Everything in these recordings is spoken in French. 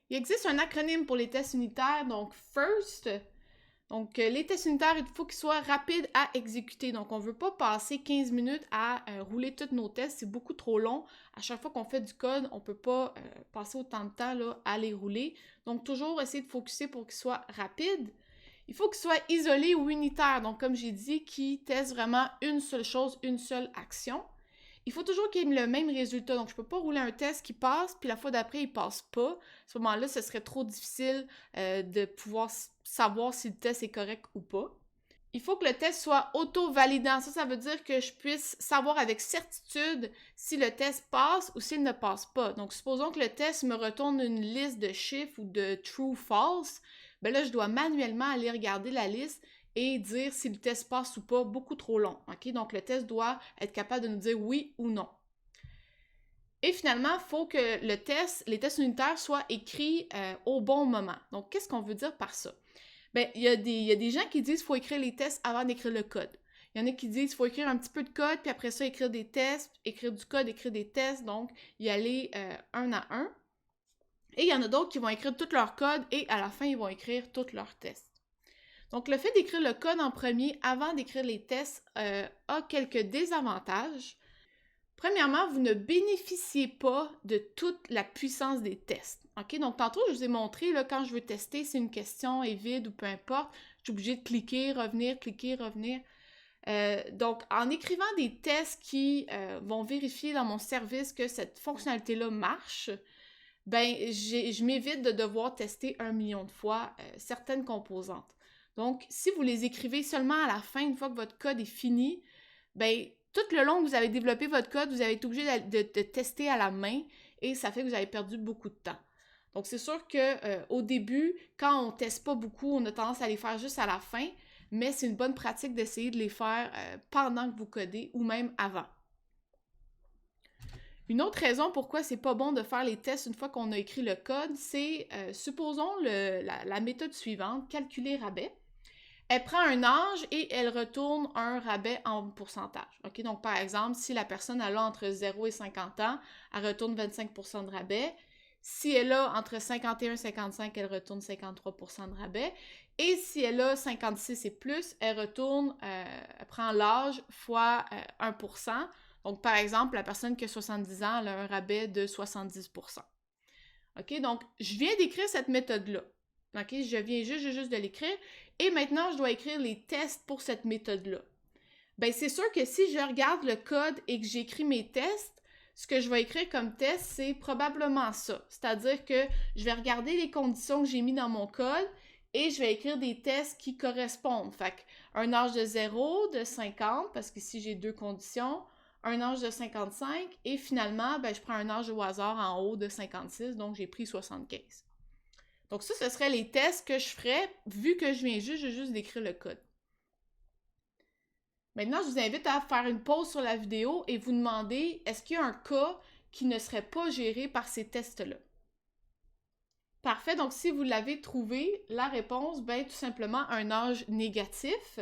Il existe un acronyme pour les tests unitaires, donc FIRST. Donc, les tests unitaires, il faut qu'ils soient rapides à exécuter. Donc, on ne veut pas passer 15 minutes à rouler tous nos tests. C'est beaucoup trop long. À chaque fois qu'on fait du code, on ne peut pas passer autant de temps là, à les rouler. Donc, toujours essayer de focusser pour qu'ils soient rapides. Il faut qu'ils soient isolés ou unitaires. Donc, comme j'ai dit, qu'ils testent vraiment une seule chose, une seule action. Il faut toujours qu'il y ait le même résultat. Donc, je ne peux pas rouler un test qui passe, puis la fois d'après, il ne passe pas. À ce moment-là, ce serait trop difficile de pouvoir savoir si le test est correct ou pas. Il faut que le test soit auto-validant. Ça veut dire que je puisse savoir avec certitude si le test passe ou s'il ne passe pas. Donc, supposons que le test me retourne une liste de chiffres ou de true-false. Ben là, je dois manuellement aller regarder la liste et dire si le test passe ou pas, beaucoup trop long. Okay? Donc, le test doit être capable de nous dire oui ou non. Et finalement, il faut que les tests unitaires soient écrits au bon moment. Donc, qu'est-ce qu'on veut dire par ça? Ben, il y a des gens qui disent qu'il faut écrire les tests avant d'écrire le code. Il y en a qui disent qu'il faut écrire un petit peu de code, puis après ça, écrire des tests, écrire du code, écrire des tests, donc y aller un à un. Et il y en a d'autres qui vont écrire tout leur code et à la fin, ils vont écrire tous leurs tests. Donc, le fait d'écrire le code en premier avant d'écrire les tests a quelques désavantages. Premièrement, vous ne bénéficiez pas de toute la puissance des tests. OK? Donc, tantôt, je vous ai montré, là, quand je veux tester si une question est vide ou peu importe, je suis obligée de cliquer, revenir. Donc, en écrivant des tests qui vont vérifier dans mon service que cette fonctionnalité-là marche, ben, je m'évite de devoir tester 1 million de fois certaines composantes. Donc, si vous les écrivez seulement à la fin, une fois que votre code est fini, ben, tout le long que vous avez développé votre code, vous avez été obligé de tester à la main et ça fait que vous avez perdu beaucoup de temps. Donc, c'est sûr qu'au début, quand on ne teste pas beaucoup, on a tendance à les faire juste à la fin, mais c'est une bonne pratique d'essayer de les faire pendant que vous codez ou même avant. Une autre raison pourquoi c'est pas bon de faire les tests une fois qu'on a écrit le code, c'est, supposons la méthode suivante, calculer rabais. Elle prend un âge et elle retourne un rabais en pourcentage. OK? Donc, par exemple, si la personne a entre 0 et 50 ans, elle retourne 25% de rabais. Si elle a entre 51 et 55, elle retourne 53% de rabais. Et si elle a 56 et plus, elle retourne, elle prend l'âge fois 1%. Donc, par exemple, la personne qui a 70 ans, elle a un rabais de 70%. OK? Donc, je viens d'écrire cette méthode-là. OK? Je viens juste de l'écrire. Et maintenant, je dois écrire les tests pour cette méthode-là. Bien, c'est sûr que si je regarde le code et que j'écris mes tests, ce que je vais écrire comme test, c'est probablement ça. C'est-à-dire que je vais regarder les conditions que j'ai mis dans mon code et je vais écrire des tests qui correspondent. Fait un âge de 0, de 50, parce qu'ici j'ai deux conditions, un âge de 55, et finalement, ben, je prends un âge au hasard en haut de 56, donc j'ai pris 75. Donc ça, ce serait les tests que je ferais, vu que je viens juste d'écrire le code. Maintenant, je vous invite à faire une pause sur la vidéo et vous demander, est-ce qu'il y a un cas qui ne serait pas géré par ces tests-là? Parfait, donc si vous l'avez trouvé, la réponse, ben tout simplement un âge négatif.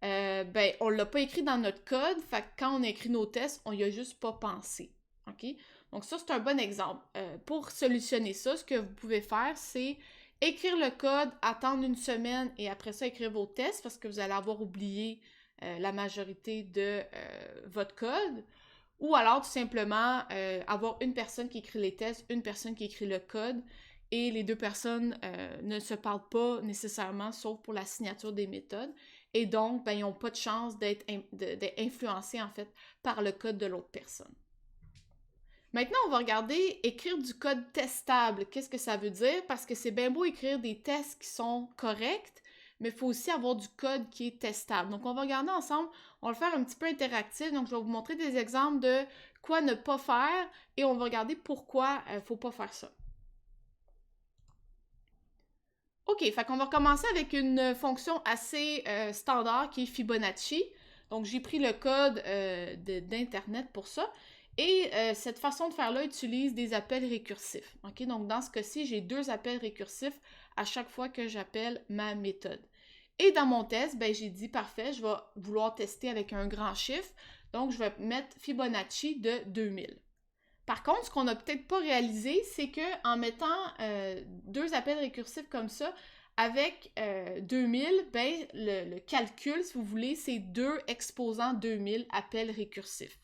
Ben on ne l'a pas écrit dans notre code, fait que quand on a écrit nos tests, on n'y a juste pas pensé. OK? Donc ça, c'est un bon exemple. Pour solutionner ça, ce que vous pouvez faire, c'est écrire le code, attendre une semaine et après ça, écrire vos tests parce que vous allez avoir oublié la majorité de votre code. Ou alors, tout simplement, avoir une personne qui écrit les tests, une personne qui écrit le code et les deux personnes ne se parlent pas nécessairement, sauf pour la signature des méthodes. Et donc, ben, ils n'ont pas de chance d'être influencés, en fait, par le code de l'autre personne. Maintenant, on va regarder écrire du code testable. Qu'est-ce que ça veut dire? Parce que c'est bien beau écrire des tests qui sont corrects, mais il faut aussi avoir du code qui est testable. Donc, on va regarder ensemble, on va le faire un petit peu interactif. Donc, je vais vous montrer des exemples de quoi ne pas faire et on va regarder pourquoi il ne faut pas faire ça. OK, fait qu'on va recommencer avec une fonction assez standard qui est Fibonacci. Donc, j'ai pris le code d'Internet pour ça. Et cette façon de faire-là utilise des appels récursifs. OK? Donc, dans ce cas-ci, j'ai deux appels récursifs à chaque fois que j'appelle ma méthode. Et dans mon test, ben, j'ai dit, parfait, je vais vouloir tester avec un grand chiffre. Donc, je vais mettre Fibonacci de 2000. Par contre, ce qu'on n'a peut-être pas réalisé, c'est qu'en mettant 2 appels récursifs comme ça, avec 2000, ben, le calcul, si vous voulez, c'est 2 exposant 2000 appels récursifs.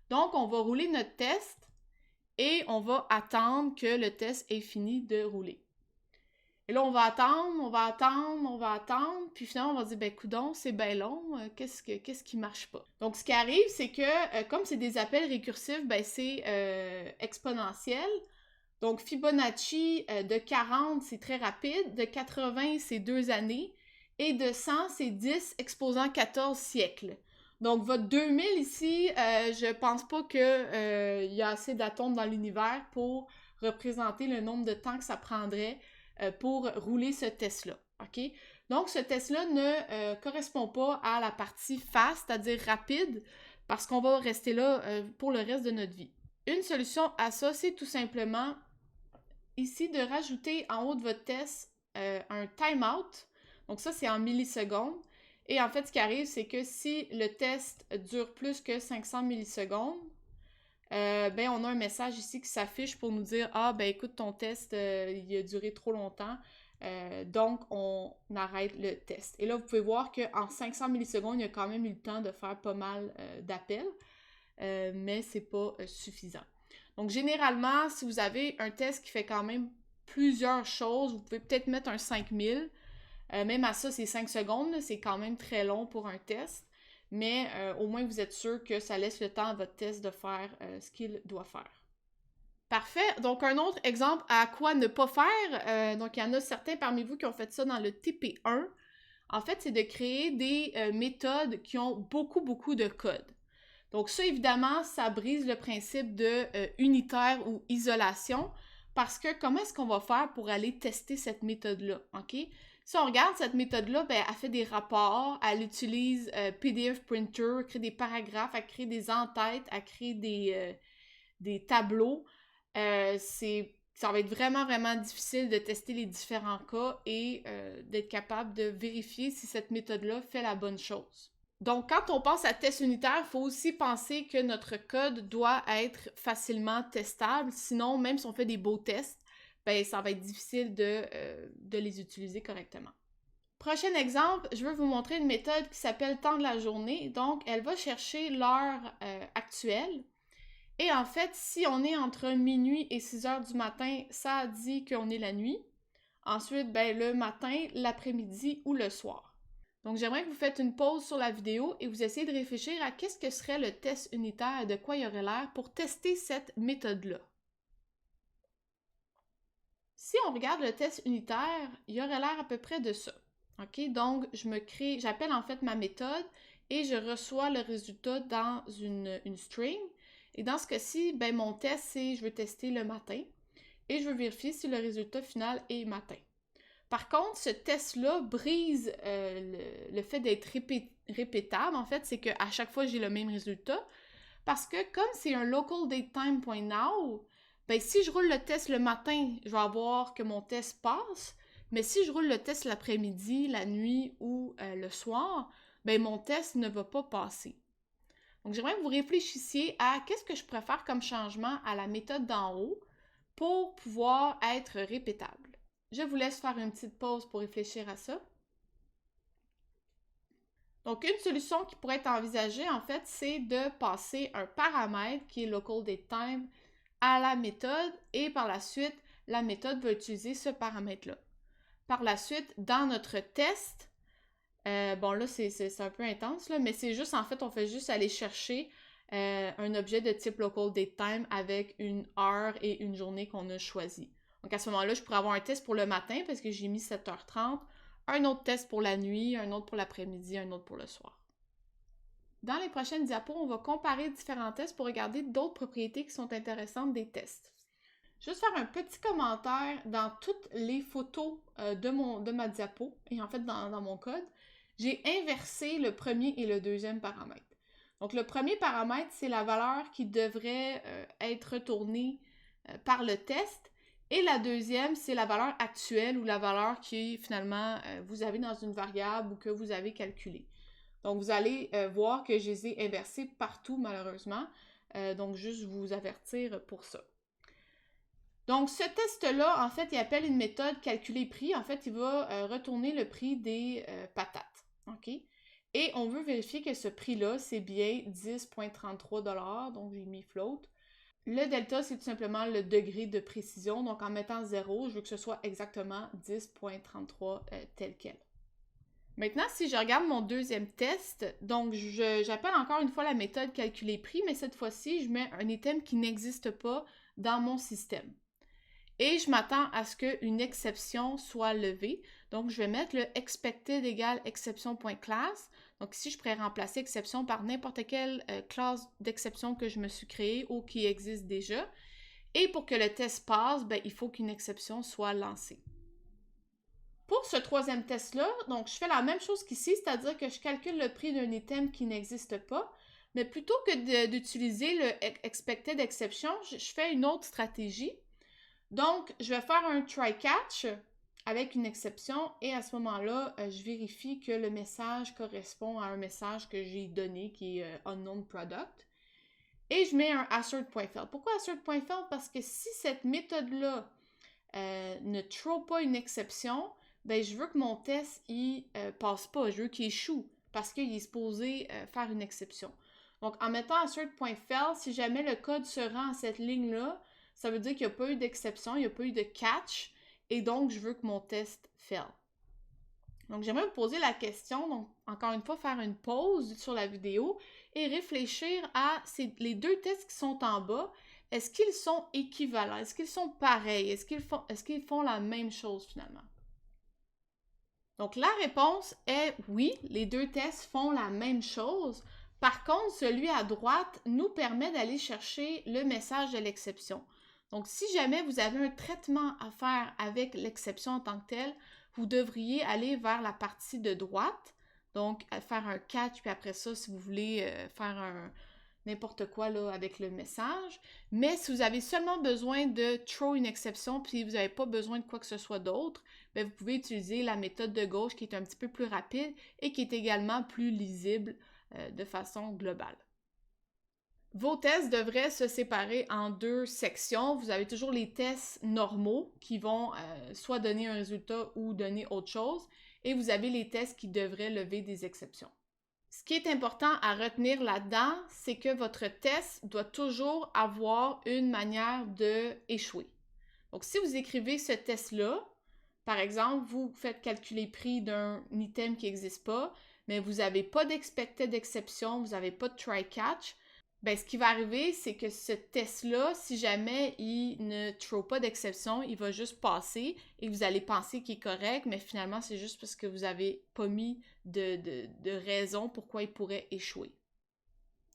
Donc, on va rouler notre test et on va attendre que le test ait fini de rouler. Et là, on va attendre, puis finalement, on va dire, ben, coudonc, c'est bien long, qu'est-ce qui marche pas? Donc, ce qui arrive, c'est que, comme c'est des appels récursifs, ben, c'est exponentiel. Donc, Fibonacci de 40, c'est très rapide, de 80, c'est 2 années, et de 100, c'est 10 exposant 14 siècles. Donc, votre 2000 ici, je pense pas qu'il y a assez d'atomes dans l'univers pour représenter le nombre de temps que ça prendrait pour rouler ce test-là, ok? Donc, ce test-là ne correspond pas à la partie fast, c'est-à-dire rapide, parce qu'on va rester là pour le reste de notre vie. Une solution à ça, c'est tout simplement ici de rajouter en haut de votre test un timeout. Donc ça, c'est en millisecondes. Et en fait, ce qui arrive, c'est que si le test dure plus que 500 millisecondes, ben, on a un message ici qui s'affiche pour nous dire « Ah, ben écoute, ton test, il a duré trop longtemps, donc on arrête le test. » Et là, vous pouvez voir qu'en 500 millisecondes, il y a quand même eu le temps de faire pas mal d'appels, mais c'est pas suffisant. Donc, généralement, si vous avez un test qui fait quand même plusieurs choses, vous pouvez peut-être mettre un 5000. Même à ça, c'est 5 secondes, c'est quand même très long pour un test. Mais au moins, vous êtes sûr que ça laisse le temps à votre test de faire ce qu'il doit faire. Parfait. Donc, un autre exemple à quoi ne pas faire. Donc, il y en a certains parmi vous qui ont fait ça dans le TP1. En fait, c'est de créer des méthodes qui ont beaucoup de code. Donc ça, évidemment, ça brise le principe de unitaire ou isolation parce que comment est-ce qu'on va faire pour aller tester cette méthode-là, ok? Si on regarde cette méthode-là, ben, elle fait des rapports, elle utilise PDF Printer, elle crée des paragraphes, elle crée des entêtes, elle crée des tableaux. Ça va être vraiment difficile de tester les différents cas et d'être capable de vérifier si cette méthode-là fait la bonne chose. Donc, quand on pense à test unitaire, il faut aussi penser que notre code doit être facilement testable. Sinon, même si on fait des beaux tests, ben, ça va être difficile de les utiliser correctement. Prochain exemple, je veux vous montrer une méthode qui s'appelle temps de la journée. Donc, elle va chercher l'heure actuelle. Et en fait, si on est entre minuit et 6 heures du matin, ça dit qu'on est la nuit. Ensuite, ben, le matin, l'après-midi ou le soir. Donc, j'aimerais que vous faites une pause sur la vidéo et vous essayez de réfléchir à qu'est-ce que serait le test unitaire et de quoi il aurait l'air pour tester cette méthode-là. Si on regarde le test unitaire, il aurait l'air à peu près de ça. OK? Donc, j'appelle en fait ma méthode et je reçois le résultat dans une string. Et dans ce cas-ci, ben, mon test, c'est je veux tester le matin et je veux vérifier si le résultat final est matin. Par contre, ce test-là brise le fait d'être répétable. En fait, c'est qu'à chaque fois, j'ai le même résultat. Parce que comme c'est un localDateTime.now, ben, si je roule le test le matin, je vais avoir que mon test passe. Mais si je roule le test l'après-midi, la nuit ou le soir, ben, mon test ne va pas passer. Donc, j'aimerais que vous réfléchissiez à qu'est-ce que je préfère comme changement à la méthode d'en haut pour pouvoir être répétable. Je vous laisse faire une petite pause pour réfléchir à ça. Donc, une solution qui pourrait être envisagée, en fait, c'est de passer un paramètre qui est localDateTime à la méthode et par la suite, la méthode va utiliser ce paramètre-là. Par la suite, dans notre test, bon là, c'est un peu intense, là, mais c'est juste, en fait, on fait juste aller chercher un objet de type localDateTime avec une heure et une journée qu'on a choisi. Donc, à ce moment-là, je pourrais avoir un test pour le matin parce que j'ai mis 7h30, un autre test pour la nuit, un autre pour l'après-midi, un autre pour le soir. Dans les prochaines diapos, on va comparer différents tests pour regarder d'autres propriétés qui sont intéressantes des tests. Juste faire un petit commentaire dans toutes les photos de ma diapo, et en fait dans mon code, j'ai inversé le premier et le deuxième paramètre. Donc, le premier paramètre, c'est la valeur qui devrait être retournée par le test. Et la deuxième, c'est la valeur actuelle ou la valeur qui, finalement, vous avez dans une variable ou que vous avez calculée. Donc, vous allez voir que je les ai inversés partout, malheureusement. Donc, juste vous avertir pour ça. Donc, ce test-là, en fait, il appelle une méthode calculer prix. En fait, il va retourner le prix des patates. OK? Et on veut vérifier que ce prix-là, c'est bien 10,33 $. Donc, j'ai mis float. Le delta, c'est tout simplement le degré de précision. Donc, en mettant 0, je veux que ce soit exactement 10,33 tel quel. Maintenant, si je regarde mon deuxième test, donc j'appelle encore une fois la méthode calculer prix, mais cette fois-ci, je mets un item qui n'existe pas dans mon système. Et je m'attends à ce qu'une exception soit levée. Donc, je vais mettre le expected égale exception.class. Donc ici, je pourrais remplacer exception par n'importe quelle classe d'exception que je me suis créée ou qui existe déjà. Et pour que le test passe, il faut qu'une exception soit lancée. Pour ce troisième test-là, donc je fais la même chose qu'ici, c'est-à-dire que je calcule le prix d'un item qui n'existe pas, mais plutôt que d'utiliser le expected exception, je fais une autre stratégie. Donc, je vais faire un try-catch avec une exception et à ce moment-là, je vérifie que le message correspond à un message que j'ai donné qui est unknown product. Et je mets un assert.fail. Pourquoi assert.fail? Parce que si cette méthode-là ne throw pas une exception, je veux que mon test il passe pas, je veux qu'il échoue parce qu'il est supposé faire une exception. Donc, en mettant assert.fail, si jamais le code se rend à cette ligne-là, ça veut dire qu'il n'y a pas eu d'exception, il n'y a pas eu de catch, et donc je veux que mon test fail. Donc, j'aimerais vous poser la question, donc encore une fois, faire une pause sur la vidéo et réfléchir à les deux tests qui sont en bas. Est-ce qu'ils sont équivalents? Est-ce qu'ils sont pareils? Est-ce qu'ils font la même chose finalement? Donc, la réponse est oui, les deux tests font la même chose. Par contre, celui à droite nous permet d'aller chercher le message de l'exception. Donc, si jamais vous avez un traitement à faire avec l'exception en tant que telle, vous devriez aller vers la partie de droite, donc faire un catch, puis après ça, si vous voulez faire n'importe quoi là, avec le message. Mais si vous avez seulement besoin de throw une exception, puis vous n'avez pas besoin de quoi que ce soit d'autre, vous pouvez utiliser la méthode de gauche qui est un petit peu plus rapide et qui est également plus lisible de façon globale. Vos tests devraient se séparer en deux sections. Vous avez toujours les tests normaux qui vont soit donner un résultat ou donner autre chose, et vous avez les tests qui devraient lever des exceptions. Ce qui est important à retenir là-dedans, c'est que votre test doit toujours avoir une manière d'échouer. Donc, si vous écrivez ce test-là, par exemple, vous faites calculer le prix d'un item qui n'existe pas, mais vous n'avez pas d'expected exception, vous n'avez pas de try-catch, ce qui va arriver, c'est que ce test-là, si jamais il ne throw pas d'exception, il va juste passer et vous allez penser qu'il est correct, mais finalement, c'est juste parce que vous n'avez pas mis de raison pourquoi il pourrait échouer.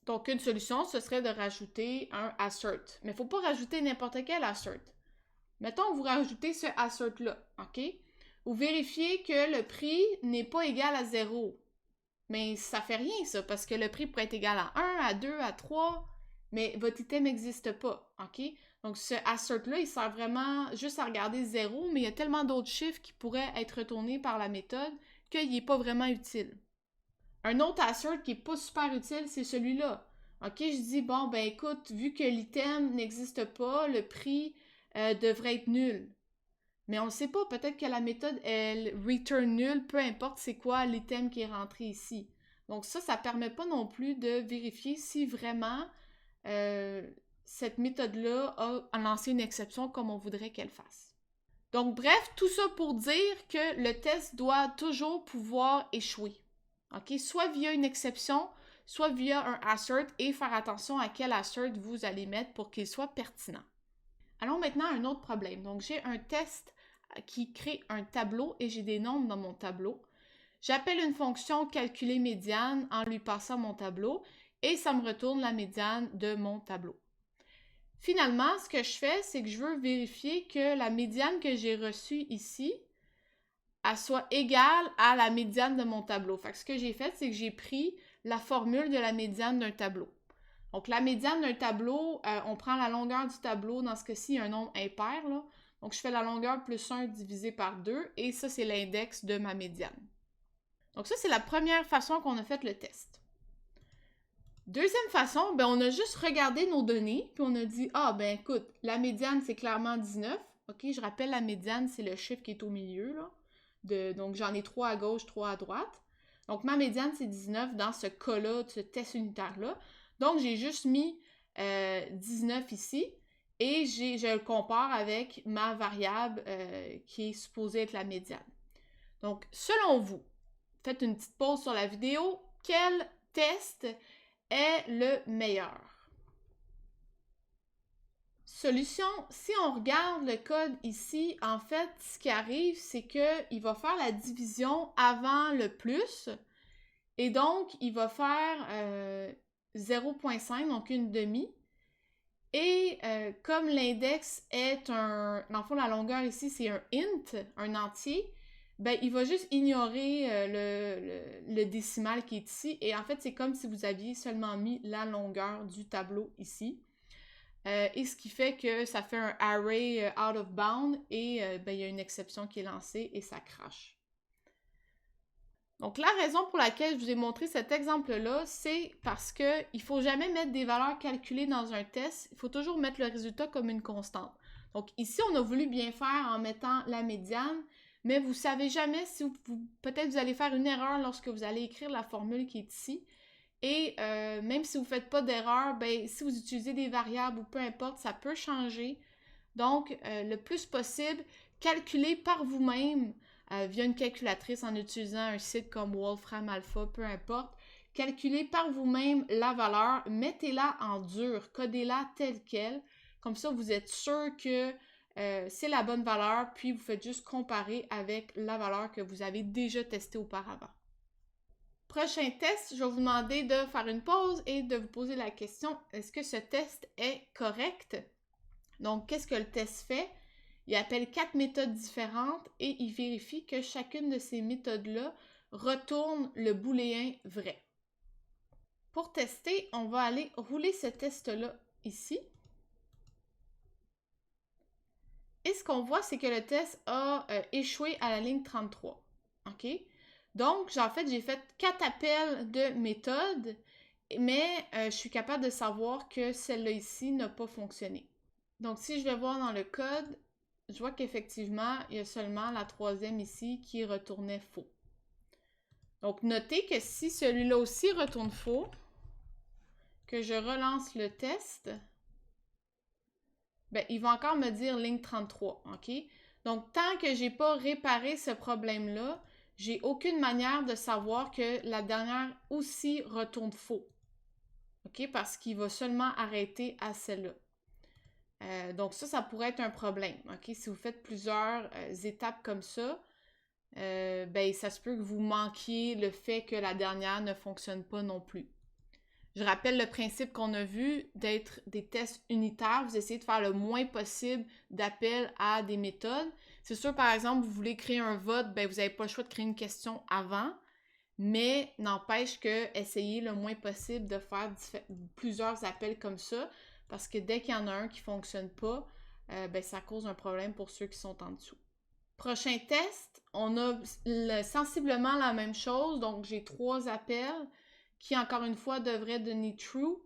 Donc, une solution, ce serait de rajouter un assert. Mais il ne faut pas rajouter n'importe quel assert. Mettons, vous rajoutez ce assert-là, OK? Vous vérifiez que le prix n'est pas égal à 0. Mais ça fait rien, ça, parce que le prix pourrait être égal à 1, à 2, à 3, mais votre item n'existe pas, OK? Donc, ce assert-là, il sert vraiment juste à regarder 0, mais il y a tellement d'autres chiffres qui pourraient être retournés par la méthode qu'il n'est pas vraiment utile. Un autre assert qui n'est pas super utile, c'est celui-là. OK, je dis, bon, écoute, vu que l'item n'existe pas, le prix devrait être nul. Mais on ne sait pas, peut-être que la méthode, elle return nul, peu importe c'est quoi l'item qui est rentré ici. Donc ça ne permet pas non plus de vérifier si vraiment cette méthode-là a lancé une exception comme on voudrait qu'elle fasse. Donc bref, tout ça pour dire que le test doit toujours pouvoir échouer. OK? Soit via une exception, soit via un assert, et faire attention à quel assert vous allez mettre pour qu'il soit pertinent. Allons maintenant à un autre problème. Donc, j'ai un test qui crée un tableau et j'ai des nombres dans mon tableau. J'appelle une fonction calculer médiane en lui passant mon tableau et ça me retourne la médiane de mon tableau. Finalement, ce que je fais, c'est que je veux vérifier que la médiane que j'ai reçue ici, elle soit égale à la médiane de mon tableau. Fait que ce que j'ai fait, c'est que j'ai pris la formule de la médiane d'un tableau. Donc, la médiane d'un tableau, on prend la longueur du tableau, dans ce cas-ci, un nombre impair, là. Donc, je fais la longueur plus 1 divisé par 2, et ça, c'est l'index de ma médiane. Donc, ça, c'est la première façon qu'on a fait le test. Deuxième façon, ben on a juste regardé nos données, puis on a dit, ah ben écoute, la médiane c'est clairement 19. OK, je rappelle, la médiane c'est le chiffre qui est au milieu, là. Donc j'en ai 3 à gauche, 3 à droite. Donc ma médiane c'est 19 dans ce cas-là, de ce test unitaire-là. Donc j'ai juste mis 19 ici, et je le compare avec ma variable qui est supposée être la médiane. Donc, selon vous, faites une petite pause sur la vidéo, quel test est le meilleur? Solution, si on regarde le code ici, en fait, ce qui arrive, c'est qu'il va faire la division avant le plus, et donc, il va faire 0,5, donc une demi. Et comme l'index est dans le fond, la longueur ici, c'est un int, un entier, ben, il va juste ignorer le décimal qui est ici. Et en fait, c'est comme si vous aviez seulement mis la longueur du tableau ici. Et ce qui fait que ça fait un array out of bound et ben, il y a une exception qui est lancée et ça crache. Donc, la raison pour laquelle je vous ai montré cet exemple-là, c'est parce qu'il ne faut jamais mettre des valeurs calculées dans un test. Il faut toujours mettre le résultat comme une constante. Donc, ici, on a voulu bien faire en mettant la médiane, mais vous ne savez jamais si peut-être vous allez faire une erreur lorsque vous allez écrire la formule qui est ici. Et même si vous ne faites pas d'erreur, ben, si vous utilisez des variables ou peu importe, ça peut changer. Donc, le plus possible, calculez par vous-même via une calculatrice en utilisant un site comme Wolfram Alpha, peu importe. Calculez par vous-même la valeur, mettez-la en dur, codez-la telle quelle. Comme ça, vous êtes sûr que c'est la bonne valeur, puis vous faites juste comparer avec la valeur que vous avez déjà testée auparavant. Prochain test, je vais vous demander de faire une pause et de vous poser la question, est-ce que ce test est correct? Donc, qu'est-ce que le test fait? Il appelle 4 méthodes différentes et il vérifie que chacune de ces méthodes-là retourne le booléen vrai. Pour tester, on va aller rouler ce test-là ici. Et ce qu'on voit, c'est que le test a échoué à la ligne 33. OK? Donc, en fait, j'ai fait 4 appels de méthodes, mais je suis capable de savoir que celle-là ici n'a pas fonctionné. Donc, si je vais voir dans le code, je vois qu'effectivement, il y a seulement la troisième ici qui retournait faux. Donc, notez que si celui-là aussi retourne faux, que je relance le test, ben, il va encore me dire ligne 33, OK? Donc, tant que je n'ai pas réparé ce problème-là, j'ai aucune manière de savoir que la dernière aussi retourne faux. OK? Parce qu'il va seulement arrêter à celle-là. Donc ça pourrait être un problème. OK? Si vous faites plusieurs étapes comme ça, ben, ça se peut que vous manquiez le fait que la dernière ne fonctionne pas non plus. Je rappelle le principe qu'on a vu d'être des tests unitaires. Vous essayez de faire le moins possible d'appels à des méthodes. C'est sûr, par exemple, vous voulez créer un vote, ben, vous n'avez pas le choix de créer une question avant, mais n'empêche que essayez le moins possible de faire plusieurs appels comme ça, parce que dès qu'il y en a un qui ne fonctionne pas, ben, ça cause un problème pour ceux qui sont en dessous. Prochain test, on a sensiblement la même chose, donc j'ai 3 appels qui, encore une fois, devraient donner true,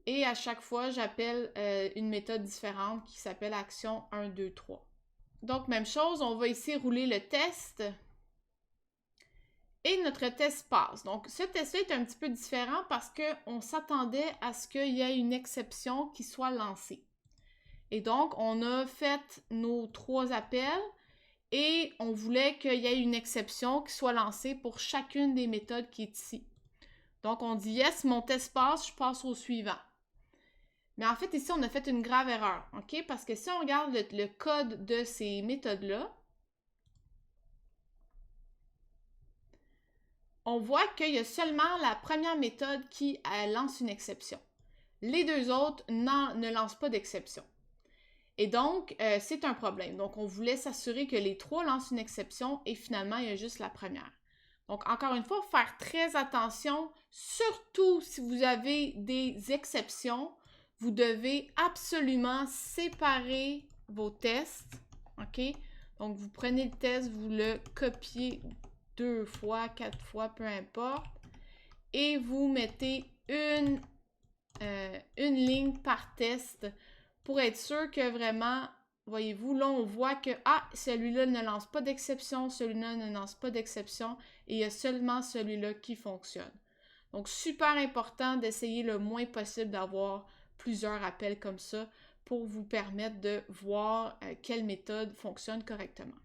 et à chaque fois, j'appelle une méthode différente qui s'appelle action 1, 2, 3. Donc, même chose, on va ici rouler le test. Et notre test passe. Donc, ce test-là est un petit peu différent parce qu'on s'attendait à ce qu'il y ait une exception qui soit lancée. Et donc, on a fait nos 3 appels et on voulait qu'il y ait une exception qui soit lancée pour chacune des méthodes qui est ici. Donc, on dit « Yes, mon test passe, je passe au suivant ». Mais en fait, ici, on a fait une grave erreur, OK? Parce que si on regarde le code de ces méthodes-là, on voit qu'il y a seulement la première méthode qui lance une exception. Les deux autres ne lancent pas d'exception. Et donc, c'est un problème. Donc, on voulait s'assurer que les 3 lancent une exception et finalement, il y a juste la première. Donc, encore une fois, faire très attention, surtout si vous avez des exceptions, vous devez absolument séparer vos tests. OK? Donc, vous prenez le test, vous le copiez 2 fois, 4 fois, peu importe. Et vous mettez une une ligne par test pour être sûr que vraiment, voyez-vous, là, on voit que, ah, celui-là ne lance pas d'exception, celui-là ne lance pas d'exception, et il y a seulement celui-là qui fonctionne. Donc, super important d'essayer le moins possible d'avoir plusieurs appels comme ça pour vous permettre de voir quelle méthode fonctionne correctement.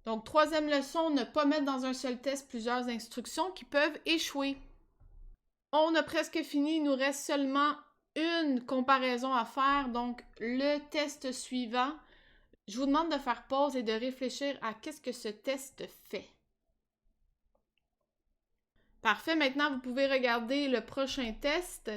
Donc, troisième leçon, ne pas mettre dans un seul test plusieurs instructions qui peuvent échouer. On a presque fini, il nous reste seulement une comparaison à faire, donc le test suivant. Je vous demande de faire pause et de réfléchir à qu'est-ce que ce test fait. Parfait, maintenant vous pouvez regarder le prochain test.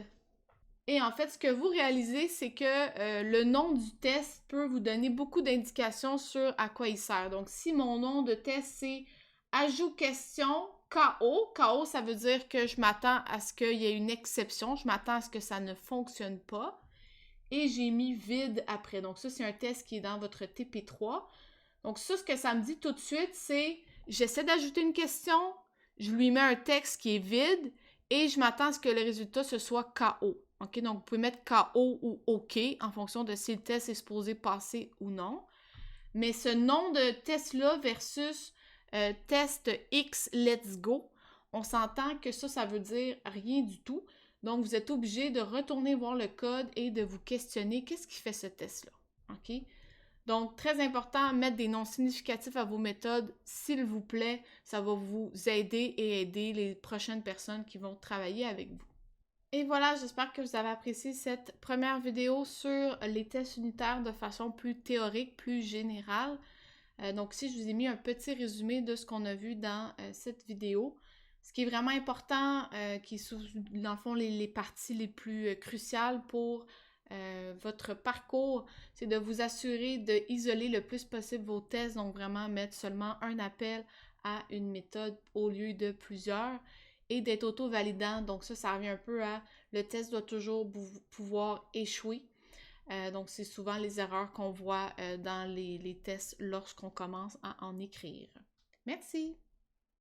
Et en fait, ce que vous réalisez, c'est que le nom du test peut vous donner beaucoup d'indications sur à quoi il sert. Donc, si mon nom de test, c'est « Ajout question KO », KO, ça veut dire que je m'attends à ce qu'il y ait une exception, je m'attends à ce que ça ne fonctionne pas. Et j'ai mis « vide » après. Donc, ça, c'est un test qui est dans votre TP3. Donc, ça, ce que ça me dit tout de suite, c'est « J'essaie d'ajouter une question, je lui mets un texte qui est vide et je m'attends à ce que le résultat, ce soit KO ». OK, donc vous pouvez mettre KO ou OK en fonction de si le test est supposé passer ou non. Mais ce nom de test-là versus test X let's go, on s'entend que ça veut dire rien du tout. Donc, vous êtes obligé de retourner voir le code et de vous questionner qu'est-ce qui fait ce test-là. OK? Donc, très important, mettre des noms significatifs à vos méthodes, s'il vous plaît. Ça va vous aider et aider les prochaines personnes qui vont travailler avec vous. Et voilà, j'espère que vous avez apprécié cette première vidéo sur les tests unitaires de façon plus théorique, plus générale. Donc ici, je vous ai mis un petit résumé de ce qu'on a vu dans cette vidéo. Ce qui est vraiment important, qui est dans le fond les parties les plus cruciales pour votre parcours, c'est de vous assurer d'isoler le plus possible vos tests, donc vraiment mettre seulement un appel à une méthode au lieu de plusieurs, et d'être auto-validant. Donc ça revient un peu à le test doit toujours pouvoir échouer. Donc, c'est souvent les erreurs qu'on voit dans les tests lorsqu'on commence à en écrire. Merci!